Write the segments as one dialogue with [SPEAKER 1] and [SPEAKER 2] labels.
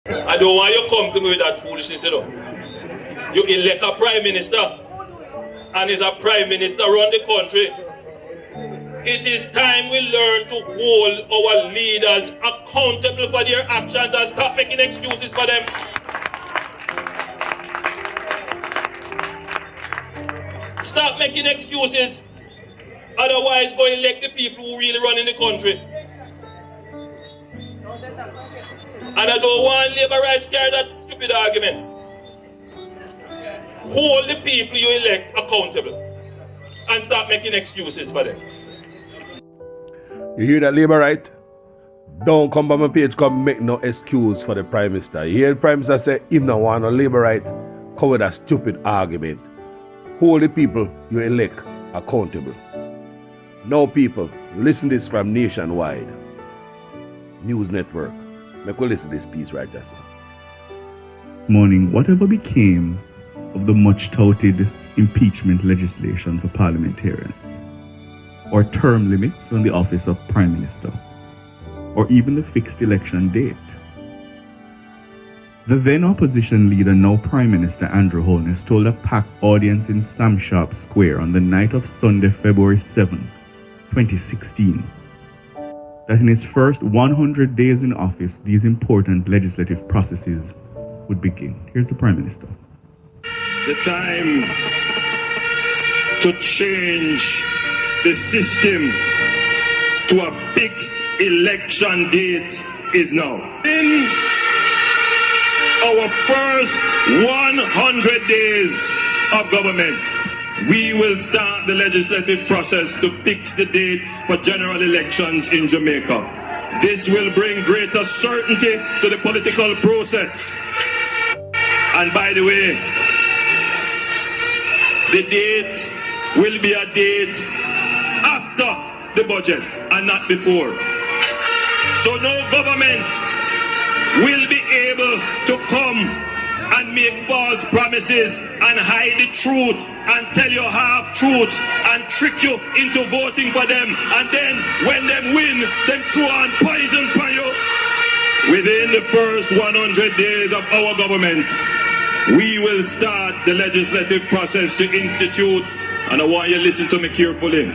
[SPEAKER 1] I don't want you to come to me with that foolishness, you know. You elect a prime minister, and is a prime minister run the country. It is time we learn to hold our leaders accountable for their actions and stop making excuses for them. Stop making excuses. Otherwise, go elect the people who really run in the country. And I don't want labor rights carry that stupid argument. Hold the people you elect accountable and stop making excuses for them.
[SPEAKER 2] You hear that, labor right? Don't come by my page, come make no excuse for the Prime Minister. You hear the Prime Minister say him no want no labor right? Come with that stupid argument. Hold the people you elect accountable. Now people, listen this from Nationwide News Network. Make we listen to this piece right there, sir.
[SPEAKER 3] Morning, whatever became of the much touted impeachment legislation for parliamentarians, or term limits on the office of Prime Minister, or even the fixed election date? The then opposition leader, now Prime Minister Andrew Holness, told a packed audience in Sam Sharp Square on the night of Sunday, February 7, 2016, that in his first 100 days in office, these important legislative processes would begin. Here's the Prime Minister.
[SPEAKER 1] The time to change the system to a fixed election date is now. In our first 100 days of government, we will start the legislative process to fix the date for general elections in Jamaica. This will bring greater certainty to the political process. And by the way, the date will be a date after the budget and not before. So no government will be able to come and make false promises and hide the truth and tell you half-truths and trick you into voting for them, and then when them win, them throw on poison for you. Within the first 100 days of our government, we will start the legislative process to institute, and I want you to listen to me carefully,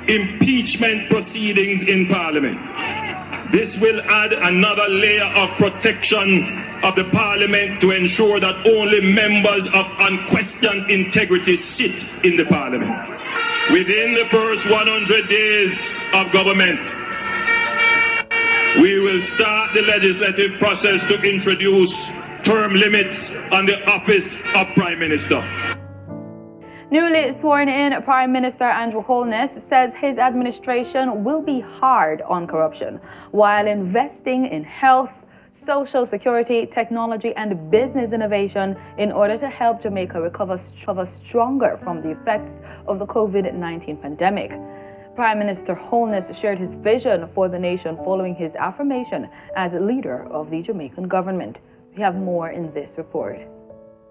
[SPEAKER 1] impeachment proceedings in Parliament. This will add another layer of protection of the Parliament to ensure that only members of unquestioned integrity sit in the Parliament. Within the first 100 days of government, we will start the legislative process to introduce term limits on the office of Prime Minister.
[SPEAKER 4] Newly sworn in Prime Minister Andrew Holness says his administration will be hard on corruption while investing in health, social security, technology and business innovation in order to help Jamaica recover stronger from the effects of the COVID-19 pandemic. Prime Minister Holness shared his vision for the nation following his affirmation as leader of the Jamaican government. We have more in this report.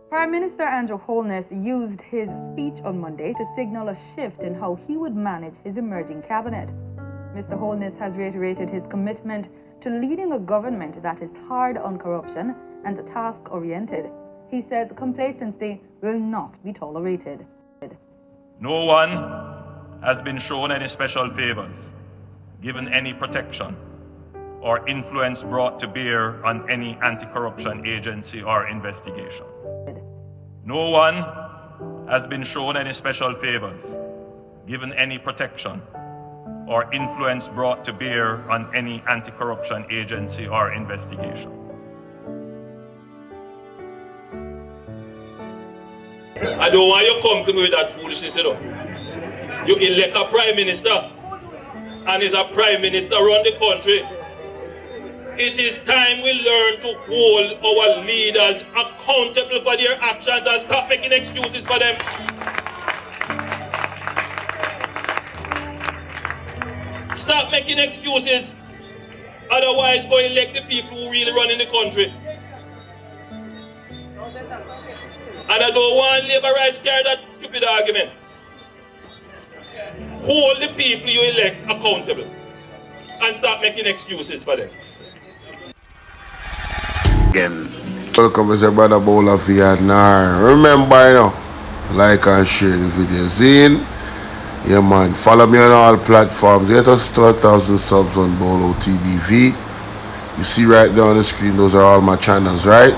[SPEAKER 4] Prime Minister Andrew Holness used his speech on Monday to signal a shift in how he would manage his emerging cabinet. Mr. Holness has reiterated his commitment to leading a government that is hard on corruption and task-oriented. He says complacency will not be tolerated.
[SPEAKER 5] No one has been shown any special favors, given any protection, or influence brought to bear on any anti-corruption agency or investigation. No one has been shown any special favors, given any protection, or influence brought to bear on any anti-corruption agency or investigation.
[SPEAKER 1] I don't want you to come to me with that foolishness, you know. You elect a prime minister, and is a prime minister run the country. It is time we learn to hold our leaders accountable for their actions and stop making excuses for them. Stop making excuses. Otherwise, go elect the people who really run in the country. And I don't want labor rights carry that stupid argument. Hold the people you elect accountable and stop making excuses for them.
[SPEAKER 6] Welcome, it's your brother Bolo Vietnam. Remember, like and share the video. Zine, yeah man. Follow me on all platforms. Get us to 1,000 subs on Bolo TBV. You see right there on the screen, those are all my channels, right?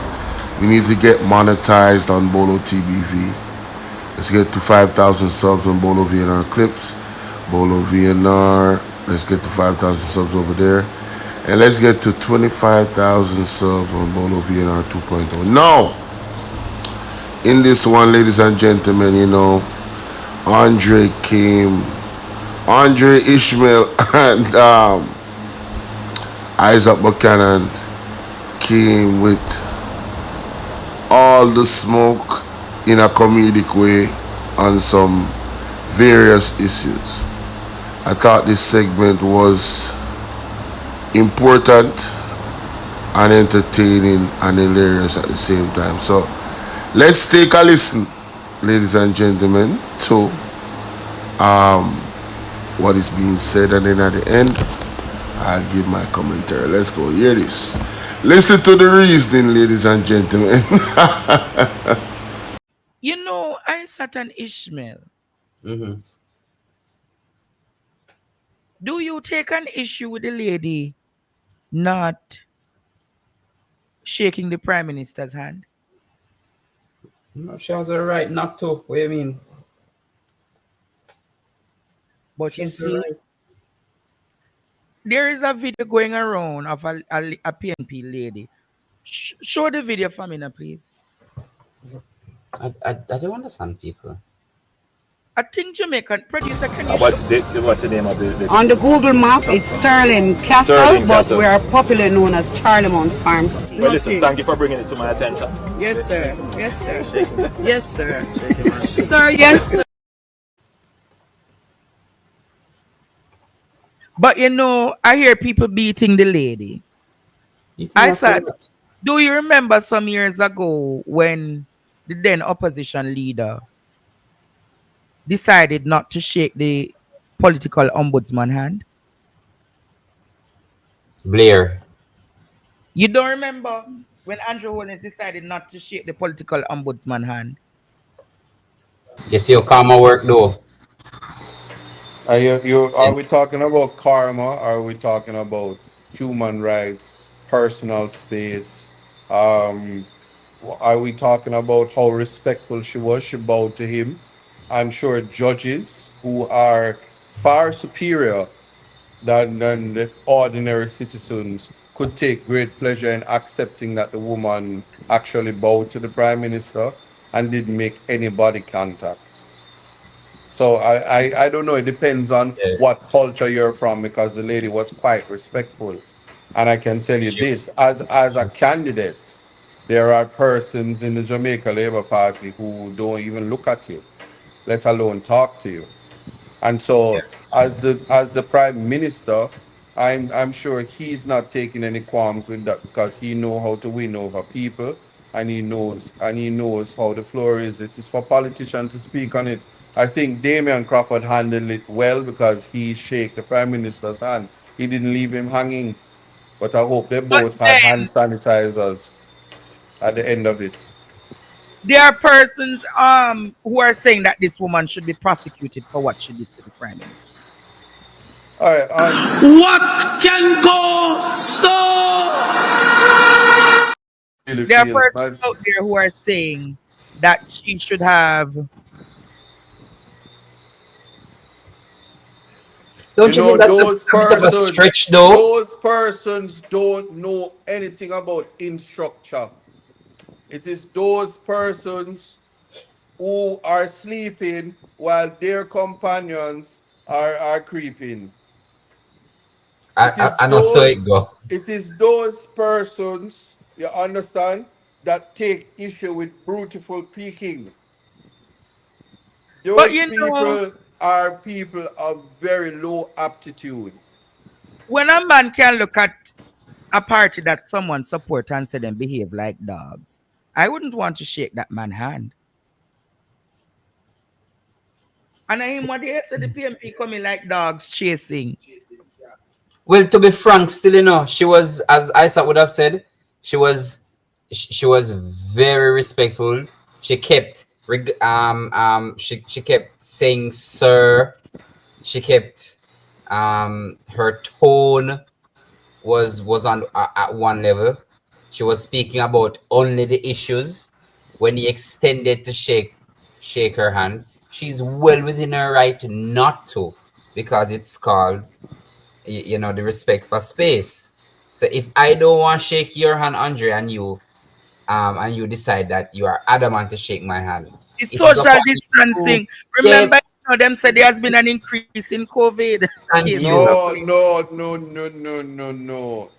[SPEAKER 6] We need to get monetized on Bolo TBV. Let's get to 5,000 subs on Bolo VNR Clips. Bolo VNR. Let's get to 5,000 subs over there. And let's get to 25,000 subs on Bolo VNR 2.0. Now, in this one, ladies and gentlemen, Andre Ishmael and Isat Buchannan came with all the smoke in a comedic way on some various issues. I thought this segment was important and entertaining and hilarious at the same time. So let's take a listen, ladies and gentlemen, to what is being said, and then at the end I'll give my commentary. Let's go hear this. Listen to the reasoning, ladies and gentlemen.
[SPEAKER 7] Isat and Ishmael. Do you take an issue with the lady not shaking the Prime Minister's hand?
[SPEAKER 8] No, she has a right not to. What do you mean?
[SPEAKER 7] But you see, there is a video going around of a PNP lady. Show the video for me now, please.
[SPEAKER 8] I don't understand people.
[SPEAKER 7] I think Jamaican producer, can you
[SPEAKER 9] what's the name of the
[SPEAKER 10] On the Google map, it's Sterling Castle,
[SPEAKER 9] Sterling
[SPEAKER 10] but
[SPEAKER 9] Castle.
[SPEAKER 10] we are popularly known as Charlemont Farms.
[SPEAKER 9] Well, listen, thank you for bringing it to my attention.
[SPEAKER 10] Yes, sir. Yes, sir. Yes, sir. Sir, yes, sir.
[SPEAKER 7] But I hear people beating the lady. I said, do you remember some years ago when the then opposition leader decided not to shake the political ombudsman hand?
[SPEAKER 8] Blair.
[SPEAKER 7] You don't remember when Andrew Holness decided not to shake the political ombudsman hand?
[SPEAKER 8] Yes, your karma work though.
[SPEAKER 11] Are we talking about karma? Or are we talking about human rights, personal space? Are we talking about how respectful she was? She bowed to him. I'm sure judges who are far superior than the ordinary citizens could take great pleasure in accepting that the woman actually bowed to the Prime Minister and didn't make any body contact. So I don't know. It depends on what culture you're from, because the lady was quite respectful. And I can tell you this, as a candidate, there are persons in the Jamaica Labour Party who don't even look at you, let alone talk to you. And so as the Prime Minister, I'm sure he's not taking any qualms with that, because he knows how to win over people, and he knows how the floor is. It is for politicians to speak on it. I think Damian Crawford handled it well because he shook the Prime Minister's hand. He didn't leave him hanging. But I hope they both had hand sanitizers at the end of it.
[SPEAKER 7] There are persons who are saying that this woman should be prosecuted for what she did to the Prime Minister.
[SPEAKER 11] All right.
[SPEAKER 12] What can go so?
[SPEAKER 7] There are persons out there who are saying that she should have.
[SPEAKER 8] Don't you think that's a bit of a stretch, though?
[SPEAKER 11] Those persons don't know anything about structure. It is those persons who are sleeping while their companions are creeping.
[SPEAKER 8] I know so it go.
[SPEAKER 11] It is those persons, you understand, that take issue with beautiful peaking. Those people are people of very low aptitude.
[SPEAKER 7] When a man can look at a party that someone support and say them behave like dogs, I wouldn't want to shake that man's hand. And I him what they said the PMP coming like dogs chasing.
[SPEAKER 8] Well, to be frank, still, she was, as Isaac would have said, she was she was very respectful. She kept she kept saying sir. She kept her tone was on at one level. She was speaking about only the issues. When he extended to shake her hand, she's well within her right not to, because it's called the respect for space. So if I don't want to shake your hand, Andre, and you decide that you are adamant to shake my hand,
[SPEAKER 7] It's
[SPEAKER 8] it is
[SPEAKER 7] social
[SPEAKER 8] upon you.
[SPEAKER 7] distancing.
[SPEAKER 8] Yeah,
[SPEAKER 7] Remember, them said there has been an increase in COVID
[SPEAKER 8] thank
[SPEAKER 7] cases
[SPEAKER 8] you.
[SPEAKER 7] of
[SPEAKER 11] No,
[SPEAKER 7] late.
[SPEAKER 11] no, no, no, no, no, no.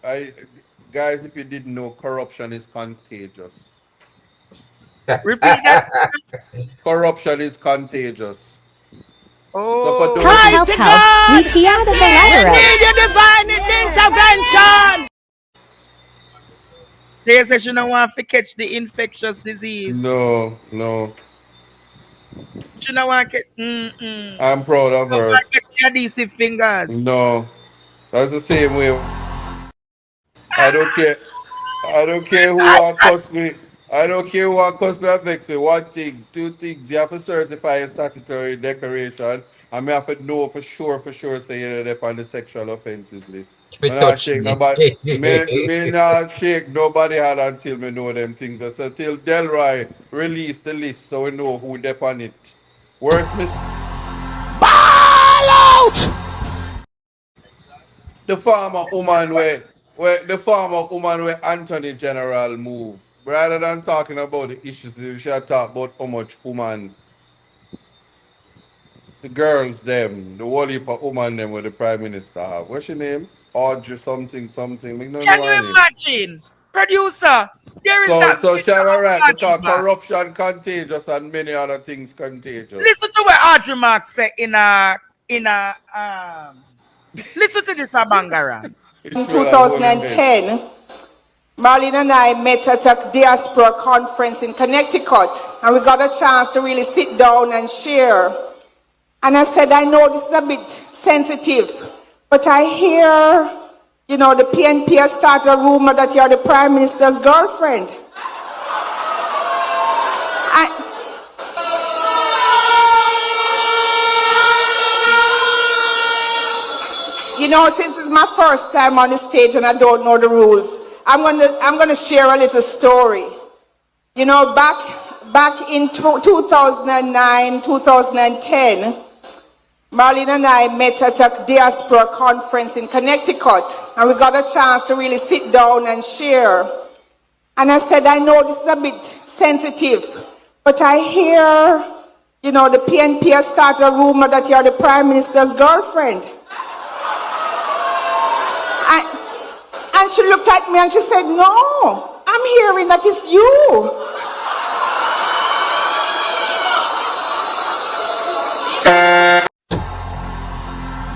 [SPEAKER 11] Guys, if you didn't know, corruption is contagious.
[SPEAKER 7] Repeat that.
[SPEAKER 11] Corruption is contagious. So for
[SPEAKER 7] Oh,
[SPEAKER 11] those
[SPEAKER 10] Hi
[SPEAKER 11] who
[SPEAKER 10] to God! We need your divine intervention!
[SPEAKER 7] they say she don't want to catch the infectious disease.
[SPEAKER 11] no,
[SPEAKER 7] She don't want to catch. Mm-mm.
[SPEAKER 11] I'm proud of
[SPEAKER 7] Don't
[SPEAKER 11] her.
[SPEAKER 7] want to catch the adhesive fingers.
[SPEAKER 11] No, that's the same way. I don't care. I don't care who want cuss me. I don't care who want cuss me or vex me. One thing, two things. You have to certify a statutory declaration. And me have to know for sure, say you're there on the sexual offences list.
[SPEAKER 8] If you
[SPEAKER 11] Me not
[SPEAKER 8] touch
[SPEAKER 11] shake
[SPEAKER 8] me.
[SPEAKER 11] nobody. Me not shake nobody hand until me know them things. So till Delroy release the list so we know who they on it. Worst miss.
[SPEAKER 12] Ball out!
[SPEAKER 11] The former woman where Anthony General move. Rather than talking about the issues, we should talk about how much woman, the girls them, the whole heap of woman them with the Prime Minister have. What's your name? Audrey something. We don't
[SPEAKER 7] Can
[SPEAKER 11] know her
[SPEAKER 7] you
[SPEAKER 11] name.
[SPEAKER 7] imagine, producer? There is
[SPEAKER 11] So
[SPEAKER 7] that
[SPEAKER 11] so
[SPEAKER 7] video
[SPEAKER 11] Shara
[SPEAKER 7] of
[SPEAKER 11] right
[SPEAKER 7] Audrey
[SPEAKER 11] because
[SPEAKER 7] Mark.
[SPEAKER 11] corruption contagious and many other things contagious.
[SPEAKER 7] Listen to what Audrey Mark said in a listen to this Bangarang.
[SPEAKER 11] In
[SPEAKER 13] 2010, Marlene and I met at a diaspora conference in Connecticut, and we got a chance to really sit down and share. And I said, I know this is a bit sensitive, but I hear, the PNP has started a rumor that you're the Prime Minister's girlfriend. Since it's my first time on the stage and I don't know the rules, I'm gonna share a little story. Back in 2009, 2010, Marlene and I met at a diaspora conference in Connecticut, and we got a chance to really sit down and share. And I said, I know this is a bit sensitive, but I hear, the PNP has started a rumor that you're the Prime Minister's girlfriend. And she looked at me and she said, no, I'm hearing that it's you.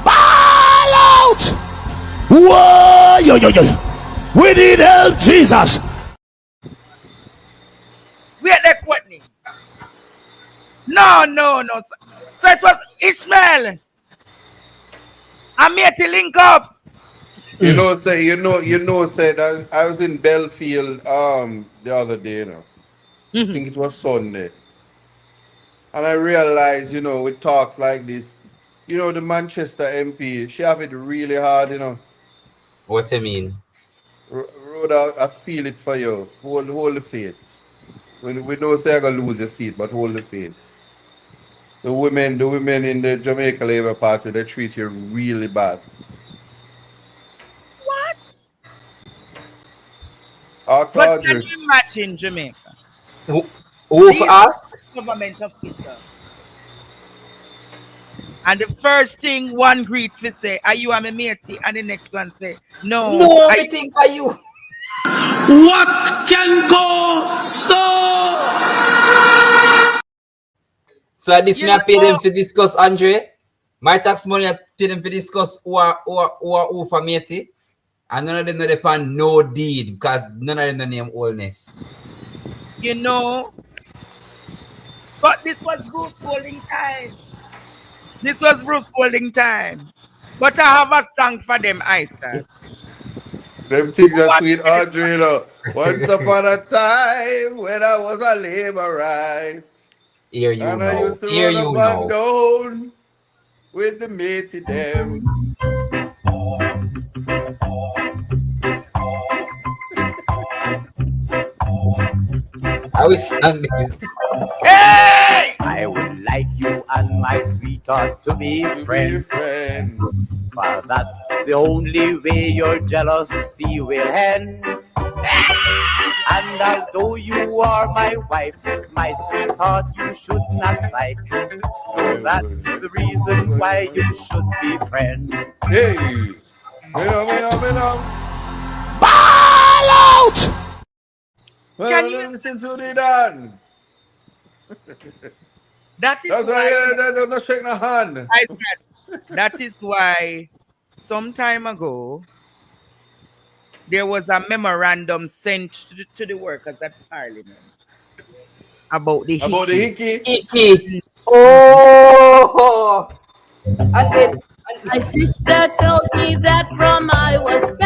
[SPEAKER 12] Ball out! Whoa! Yo. We need help, Jesus!
[SPEAKER 7] Wait, that Courtney. No. So it was Ishmael. I'm here to link up.
[SPEAKER 11] Say that I was in Belfield the other day, I think it was Sunday. And I realized, with talks like this, the Manchester MP, she have it really hard,
[SPEAKER 8] What I mean?
[SPEAKER 11] Rhoda, I feel it for you. Hold the faith. We don't say I'm gonna lose your seat, but hold the faith. The women in the Jamaica Labour Party, they treat you really bad.
[SPEAKER 7] What?
[SPEAKER 11] Ask
[SPEAKER 7] But
[SPEAKER 11] Audrey.
[SPEAKER 7] can you imagine Jamaica?
[SPEAKER 8] Who asked?
[SPEAKER 7] Government official. And the first thing one greet we say, are you a me matey? And the next one say, no.
[SPEAKER 8] No, I think are you.
[SPEAKER 12] What can go so?
[SPEAKER 8] So at this, I pay them to discuss Andre. My tax money, I pay them to discuss who for matey. And none of them know depend no deed because none of them know name oldness.
[SPEAKER 7] But this was Bruce Golding time. But I have a song for them, Isat.
[SPEAKER 11] Them things are sweet, Audrey, you know. Once upon a time when I was a labourite.
[SPEAKER 8] Here you
[SPEAKER 11] And I
[SPEAKER 8] know.
[SPEAKER 11] used to
[SPEAKER 8] Here
[SPEAKER 11] run up
[SPEAKER 8] you
[SPEAKER 11] and
[SPEAKER 8] know.
[SPEAKER 11] down with the matey them.
[SPEAKER 8] How is song this?
[SPEAKER 12] Hey! I would like you and my sweetheart to be friends. For that's the only way your jealousy will end. And although you are my wife, my sweetheart, you should not fight. So that's the reason why you should be friends.
[SPEAKER 11] Hey!
[SPEAKER 12] Ball out!
[SPEAKER 11] Can you listen to the Dan?
[SPEAKER 7] That is
[SPEAKER 11] That's why they don't shake no hand.
[SPEAKER 7] I said, that is why some time ago there was a memorandum sent to the workers at Parliament about the
[SPEAKER 11] About the hickey.
[SPEAKER 8] Hickey. Oh, and then
[SPEAKER 14] my sister told me that from I was 10,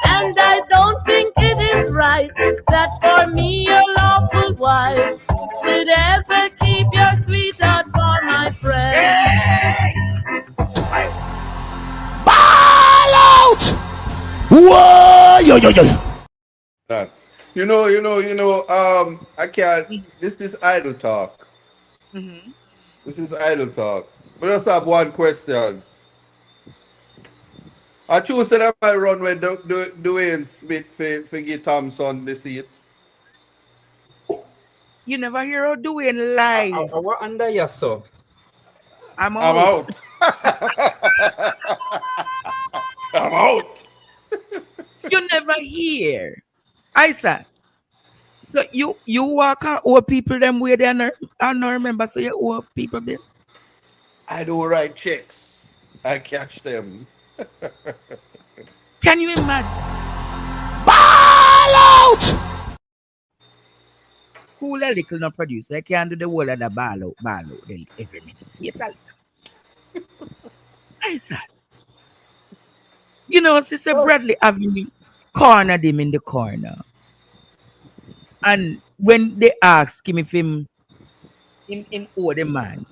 [SPEAKER 14] and I don't think it is right that for me your lawful wife should ever keep your sweetheart for my friend.
[SPEAKER 12] Ball out! Whoa! Yo, yo, yo.
[SPEAKER 11] That's I can't. This is idle talk. This is idle talk. But I just have one question. I choose that I run with Dwayne Smith for give Thompson the seat.
[SPEAKER 7] You never hear her doing lie.
[SPEAKER 8] What under you, so?
[SPEAKER 7] I'm
[SPEAKER 11] out. I'm out.
[SPEAKER 7] You never hear. Isat. So you walk out old people them way they are not remember, so you old people there.
[SPEAKER 11] I do write checks. I catch them.
[SPEAKER 7] Can you imagine?
[SPEAKER 12] Ball out!
[SPEAKER 7] Who a little no producer? I can't do the whole of the ball out every minute. Yes, Isat. You know, Sister Bradley Avenue cornered him in the corner. And when they asked him if him owe the man,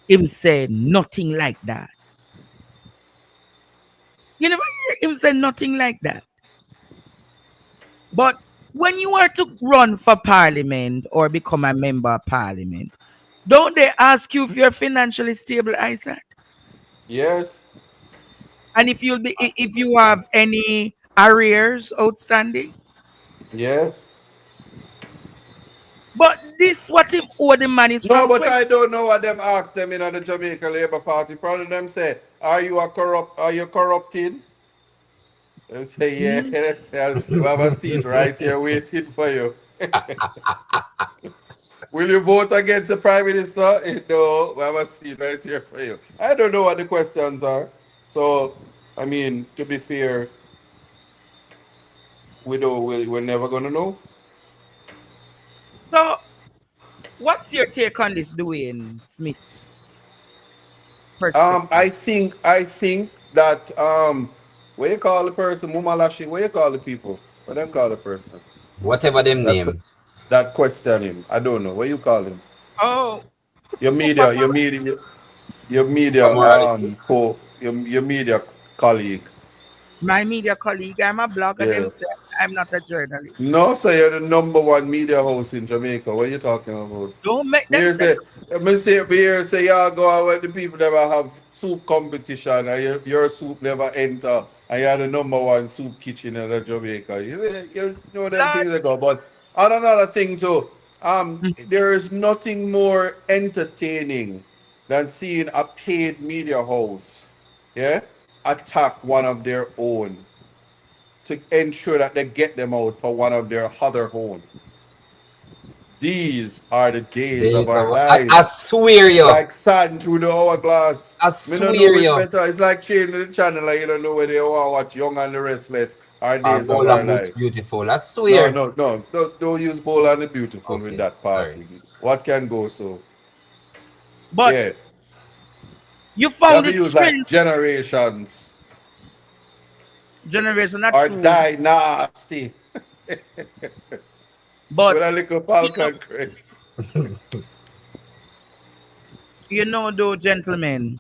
[SPEAKER 7] him said nothing like that. You never hear him say nothing like that. But when you are to run for parliament or become a member of parliament, don't they ask you if you're financially stable, Isaac?
[SPEAKER 11] Yes.
[SPEAKER 7] And if you have any arrears outstanding?
[SPEAKER 11] Yes.
[SPEAKER 7] But this what him owe the man is
[SPEAKER 11] No,
[SPEAKER 7] from
[SPEAKER 11] but I don't know what them ask them in the Jamaica Labour Party. Probably them say, are you corrupted? They say, yeah. They say, we have a seat right here waiting for you. Will you vote against the Prime Minister? No, we have a seat right here for you. I don't know what the questions are. So, I mean, to be fair, we're never going to know.
[SPEAKER 7] So, what's your take on this Dwayne Smith?
[SPEAKER 11] I think that what you call the person, Mumalashi, what you call the people? What them call the person?
[SPEAKER 8] Whatever them name.
[SPEAKER 11] That question him. I don't know. What you call him?
[SPEAKER 7] Oh.
[SPEAKER 11] Your media colleague.
[SPEAKER 7] My media colleague, I'm a blogger, them say I'm not a journalist.
[SPEAKER 11] No, sir, you're the #1 media host in Jamaica. What are you talking about?
[SPEAKER 7] Don't make them
[SPEAKER 11] say y'all go out with the people that have soup competition and your soup never enter and you're the #1 soup kitchen in Jamaica. You know them things that go. But on another thing too, there is nothing more entertaining than seeing a paid media host, attack one of their own to ensure that they get them out for one of their other own. These are the days of our lives.
[SPEAKER 8] I swear you.
[SPEAKER 11] Like sand through the hourglass.
[SPEAKER 8] I swear you.
[SPEAKER 11] It's like changing the channel and you don't know where they want to watch Young and the Restless. Our days of our lives.
[SPEAKER 8] Beautiful. I swear.
[SPEAKER 11] No. Don't use Bolo and the Beautiful with that party. Sorry. What can go so?
[SPEAKER 7] But you found it
[SPEAKER 11] use like Generations.
[SPEAKER 7] generation not
[SPEAKER 11] or
[SPEAKER 7] true.
[SPEAKER 11] die nasty.
[SPEAKER 7] But
[SPEAKER 11] with a little Falcon Chris.
[SPEAKER 7] You know, though, gentlemen,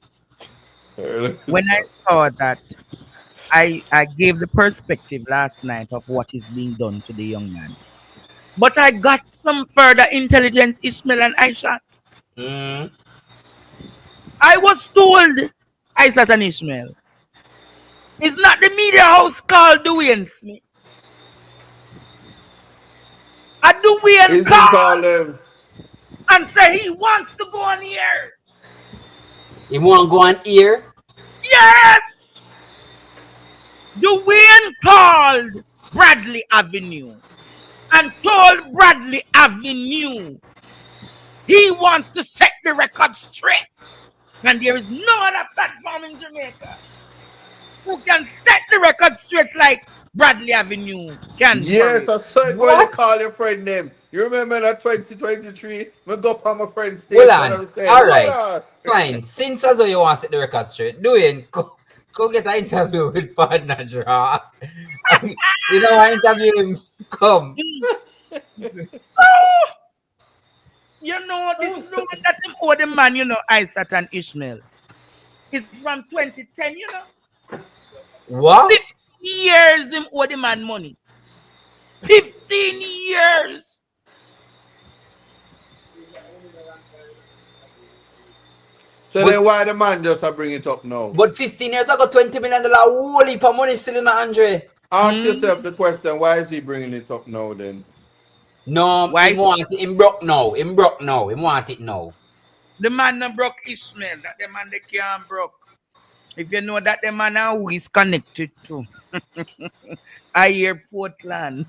[SPEAKER 7] when I saw that, I gave the perspective last night of what is being done to the young man. But I got some further intelligence, Ishmael and Isat. I was told, Isat and Ishmael, it's not the media house called Dwayne Smith. A Dwayne call
[SPEAKER 11] him
[SPEAKER 7] and say he wants to go on here.
[SPEAKER 8] He want to go on here?
[SPEAKER 7] Yes! Dwayne called Bradley Avenue and told Bradley Avenue he wants to set the record straight. And there is no other platform in Jamaica who can set the record straight like Bradley Avenue can.
[SPEAKER 11] Yes, I saw it when you call your friend name. You remember that 2023? We go for my friend stage.
[SPEAKER 8] Hold on. All right. Fine. Since as though you want to set the record straight, Dwayne, go get an interview with Partner Draw. You know, I interview him. Come.
[SPEAKER 7] So, you know, this loan that him owe the man, you know, Isat and Ishmael. It's from 2010, you know.
[SPEAKER 8] What?
[SPEAKER 7] 15 years him owe the man money. 15 years.
[SPEAKER 11] So then why the man just bring it up now?
[SPEAKER 8] But 15 years ago, $20 million whole heap of money still in the Andre.
[SPEAKER 11] Ask yourself the question, why is he bringing it up now then?
[SPEAKER 8] No, he want it. Him broke now. Him broke now. He want it now.
[SPEAKER 7] The man that broke Ishmael, that the man they can't broke. If you know that the man who is connected to. I hear Portland.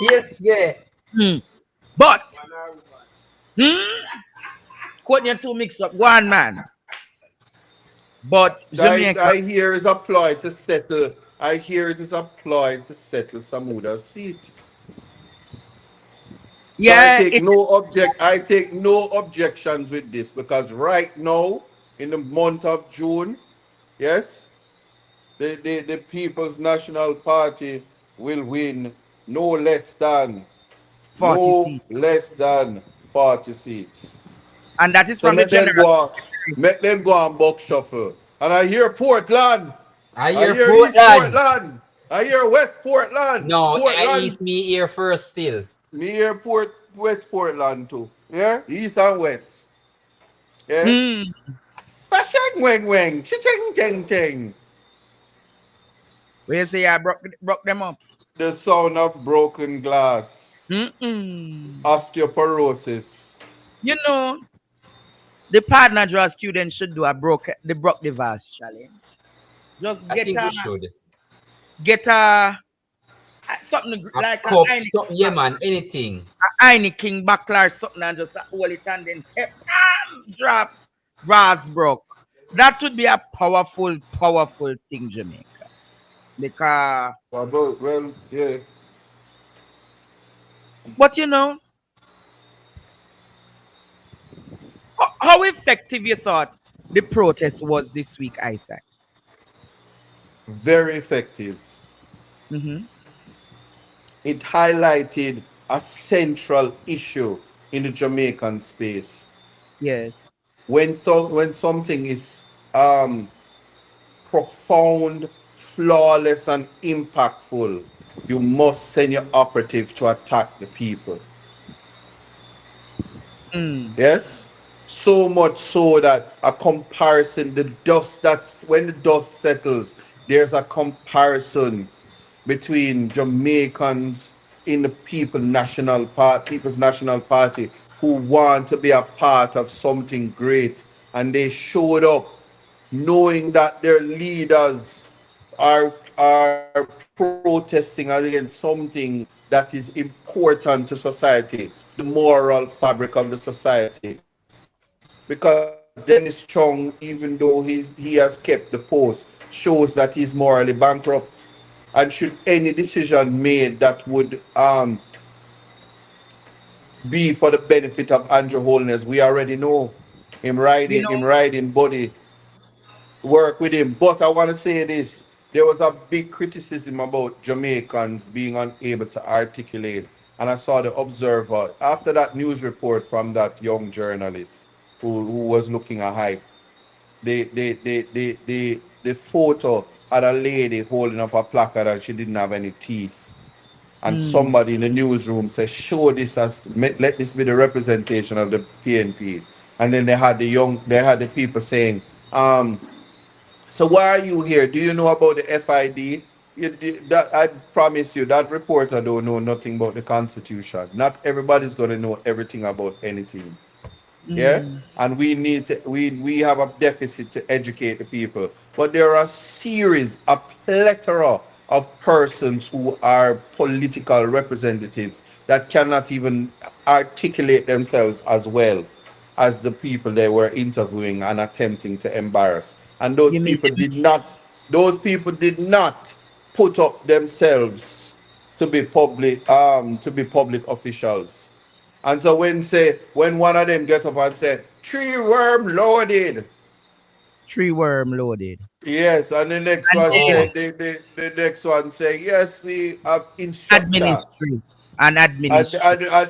[SPEAKER 8] Yes, yeah.
[SPEAKER 7] But quote you two mix up one man. But Jamaica,
[SPEAKER 11] I hear is a ploy to settle. I hear it is a ploy to settle Samuda's seat.
[SPEAKER 7] Yeah,
[SPEAKER 11] so I take no objections with this because right now, in the month of June, yes, the People's National Party will win no less than
[SPEAKER 7] 40 seats.
[SPEAKER 11] Less than 40 seats.
[SPEAKER 7] And that is from the general.
[SPEAKER 11] Make them go and buck shuffle. And I hear Portland.
[SPEAKER 8] I hear
[SPEAKER 11] East Portland. I hear West Portland.
[SPEAKER 8] No,
[SPEAKER 11] Portland.
[SPEAKER 8] East me here first still.
[SPEAKER 11] Me hear West Portland too. Yeah? East and West. Yeah? Bashang weng weng. Ching ching ching.
[SPEAKER 7] Where you say I broke them up?
[SPEAKER 11] The sound of broken glass. Osteoporosis.
[SPEAKER 7] You know, the Partner Draw students should do the broke the vase challenge. Just get something like
[SPEAKER 8] cup, something, yeah, man, anything.
[SPEAKER 7] A Heineken buckler, something, and just hold it and then say, bam, drop, vase broke. That would be a powerful thing, Jamaica. Because
[SPEAKER 11] well, yeah.
[SPEAKER 7] But you know, how effective you thought the protest was this week, Isaac?
[SPEAKER 11] Very effective. It highlighted a central issue in the Jamaican space.
[SPEAKER 7] Yes.
[SPEAKER 11] When something is profound, flawless, and impactful, you must send your operative to attack the people. Yes? So much so that a comparison, when the dust settles, there's a comparison between Jamaicans in the People's National Party who want to be a part of something great, and they showed up knowing that their leaders are protesting against something that is important to society, the moral fabric of the society. Because Dennis Chung, even though he has kept the post, shows that he's morally bankrupt. And should any decision made that would be for the benefit of Andrew Holness, we already know him riding body. work with him. But I want to say this. There was a big criticism about Jamaicans being unable to articulate. And I saw the Observer, after that news report from that young journalist who was looking at hype, the photo had a lady holding up a placard and she didn't have any teeth. And somebody in the newsroom said, show this as, let this be the representation of the PNP. And then they had the people saying, so why are you here? Do you know about the FID? I promise you, that reporter don't know nothing about the Constitution. Not everybody's going to know everything about anything. Yeah, and we have a deficit to educate the people. But there are a plethora of persons who are political representatives that cannot even articulate themselves as well as the people they were interviewing and attempting to embarrass. And those people did not put up themselves to be public officials. And so when one of them get up and say, tree worm loaded. Yes, and the next one say the next one say, yes, we have instructor.
[SPEAKER 7] Administry.
[SPEAKER 11] And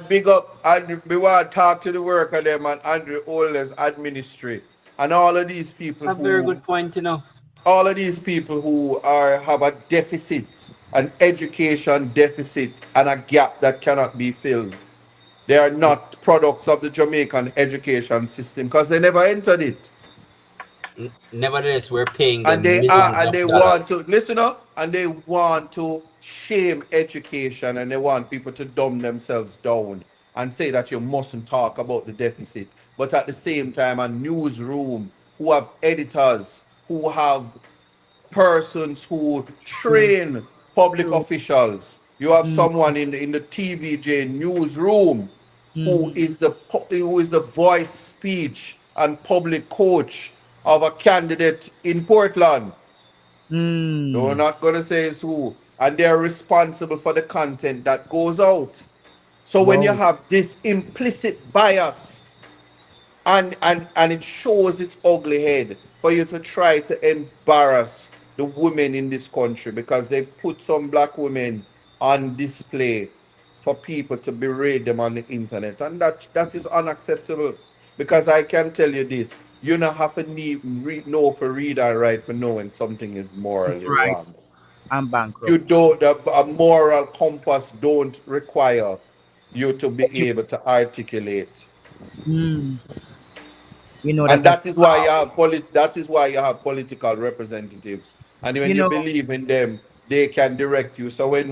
[SPEAKER 11] big up and we want to talk to the worker them and Andrew Oldest administry. And all of these people
[SPEAKER 15] That's a very good point, you know.
[SPEAKER 11] All of these people who have a deficit, an education deficit, and a gap that cannot be filled. They are not products of the Jamaican education system because they never entered it.
[SPEAKER 8] Nevertheless, we're paying them
[SPEAKER 11] And they
[SPEAKER 8] dollars.
[SPEAKER 11] want to listen up, and they want to shame education, and they want people to dumb themselves down and say that you mustn't talk about the deficit. But at the same time, a newsroom who have editors, who have persons who train public officials. You have someone in the TVJ newsroom who is the voice, speech, and public coach of a candidate in Portland. No, we're not going to say it's who. And they're responsible for the content that goes out. So when you have this implicit bias and it shows its ugly head for you to try to embarrass the women in this country because they put some black women on display for people to berate them on the internet. And that is unacceptable. Because I can tell you this, you don't have to know for read and write for knowing something is morally wrong.
[SPEAKER 7] I'm bankrupt.
[SPEAKER 11] You don't, a moral compass don't require you to be able to articulate.
[SPEAKER 7] You know,
[SPEAKER 11] and that is why you have political representatives. And when you believe in them, they can direct you. So when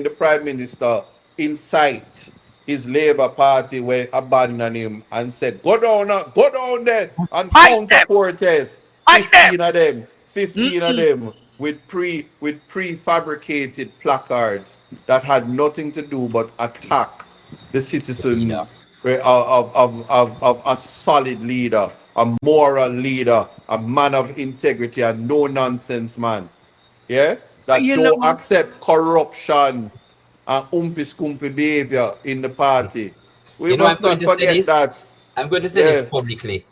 [SPEAKER 11] the Prime Minister incite his Labour Party will abandon him and said, go down there and counter protest. 15 of them with prefabricated placards that had nothing to do but attack the citizen of a solid leader, a moral leader, a man of integrity, and no nonsense man. Yeah? That don't accept corruption and umpy-scumpy behavior in the party. We must not forget that.
[SPEAKER 8] I'm going to say this publicly.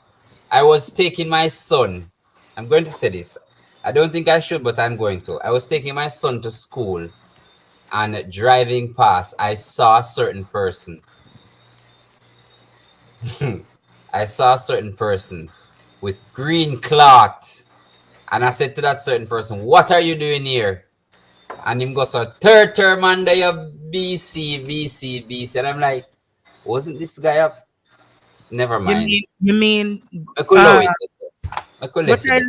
[SPEAKER 8] I was taking my son. I'm going to say this. I don't think I should, but I'm going to. I was taking my son to school, and driving past, I saw a certain person. I saw a certain person with green cloth. And I said to that certain person, what are you doing here? And him goes, third term under your BC. And I'm like, wasn't this guy up? Never mind.
[SPEAKER 7] You mean
[SPEAKER 8] I could know it.
[SPEAKER 7] But I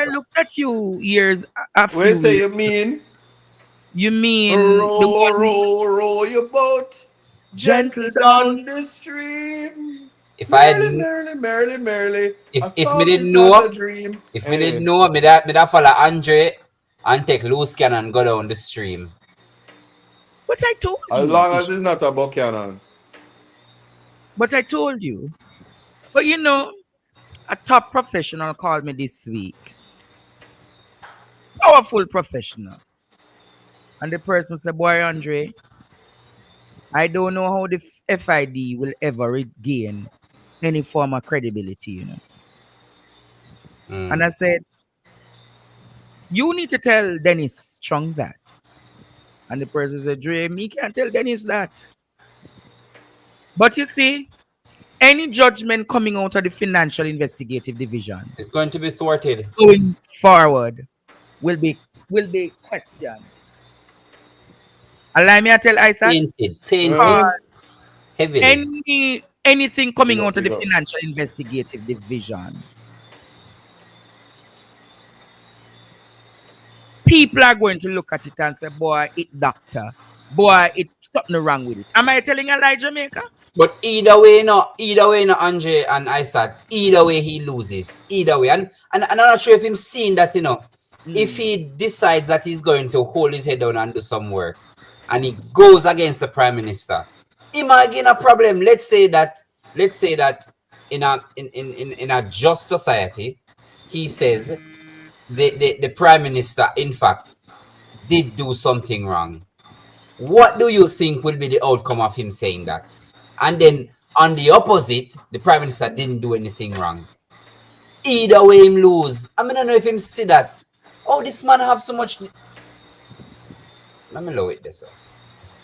[SPEAKER 7] looked at you years after.
[SPEAKER 11] What say you mean?
[SPEAKER 7] You mean
[SPEAKER 11] row your boat gentle down the stream.
[SPEAKER 8] If I
[SPEAKER 11] merrily,
[SPEAKER 8] if me didn't know, me that follow Andre and take loose cannon and go down the stream.
[SPEAKER 7] But I told you.
[SPEAKER 11] As long as it's not a Buchannan.
[SPEAKER 7] But I told you. But you know, a top professional called me this week. Powerful professional. And the person said, boy, Andre, I don't know how the FID will ever regain any form of credibility, you know. And I said, You need to tell Dennis Strong that. And the person said, Dre, me can't tell Dennis that. But you see, any judgment coming out of the Financial Investigative Division
[SPEAKER 8] It's going to be thwarted.
[SPEAKER 7] going forward will be questioned. Allow me to tell Isat.
[SPEAKER 8] Tainted. Heavily.
[SPEAKER 7] Anything coming out of the Financial Investigative Division, people are going to look at it and say, boy, it doctor. Boy, it's something wrong with it. Am I telling a lie, Jamaica?
[SPEAKER 8] But either way, Andre and Isat, either way he loses. Either way. And I'm not sure if him seeing that, if he decides that he's going to hold his head down and do some work, and he goes against the Prime Minister, he might get a problem. Let's say that in a just society, he says the Prime Minister, in fact, did do something wrong. What do you think will be the outcome of him saying that? And then on the opposite, the Prime Minister didn't do anything wrong. Either way him lose. I don't know if him see that. Oh, this man have so much. Let me lower it this up.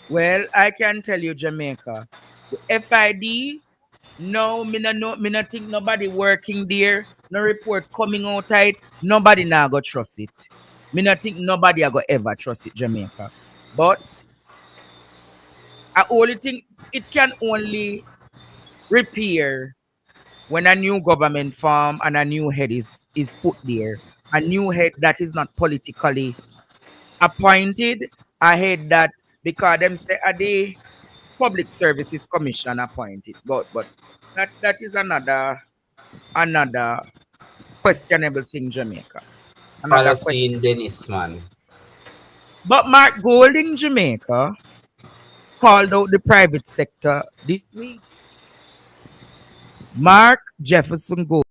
[SPEAKER 7] Well, I can tell you, Jamaica, the FID, no, me not think nobody working there, no report coming out of it, nobody now go trust it. Me not think nobody go ever trust it, Jamaica. But I only think it can only repair when a new government form and a new head is put there. A new head that is not politically appointed, a head that, because them say the Public Services Commission appointed. But that is another questionable thing, Jamaica.
[SPEAKER 8] Fallacy Dennis, man.
[SPEAKER 7] But Mark Gold in Jamaica called out the private sector this week. Mark Jefferson Gold.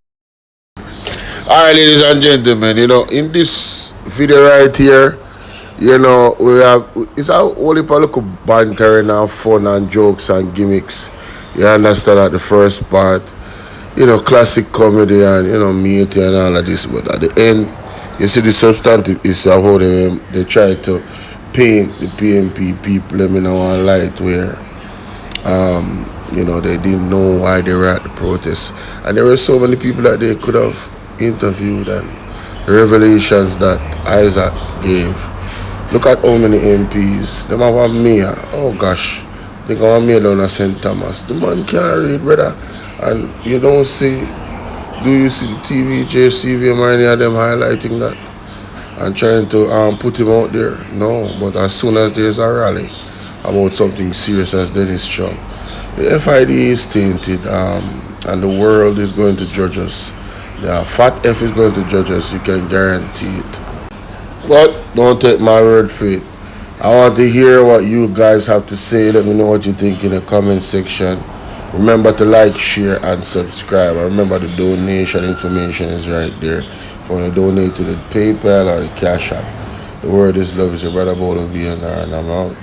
[SPEAKER 6] All right, ladies and gentlemen, in this video right here, we have, it's a whole heap of little bantering and fun and jokes and gimmicks. You understand at the first part, classic comedy and, meaty and all of this. But at the end, you see the substantive is how they try to paint the PNP people in a light where, they didn't know why they were at the protest. And there were so many people that they could have interviewed, and the revelations that Isat gave. Look at how many MPs. Them have a mayor. Oh gosh. They got a mayor down at St. Thomas. The man can't read, brother. And you don't see, do you see the TV, JCVM or any of them highlighting that? And trying to put him out there? No. But as soon as there's a rally about something serious as Dennis Strong, the FID is tainted, and the world is going to judge us. The fat F is going to judge us, you can guarantee it. But don't take my word for it. I want to hear what you guys have to say. Let me know what you think in the comment section. Remember to like, share, and subscribe. And remember the donation information is right there. If you want to donate to the PayPal or the Cash App. The word is love. Is your brother Bolo, and I'm out.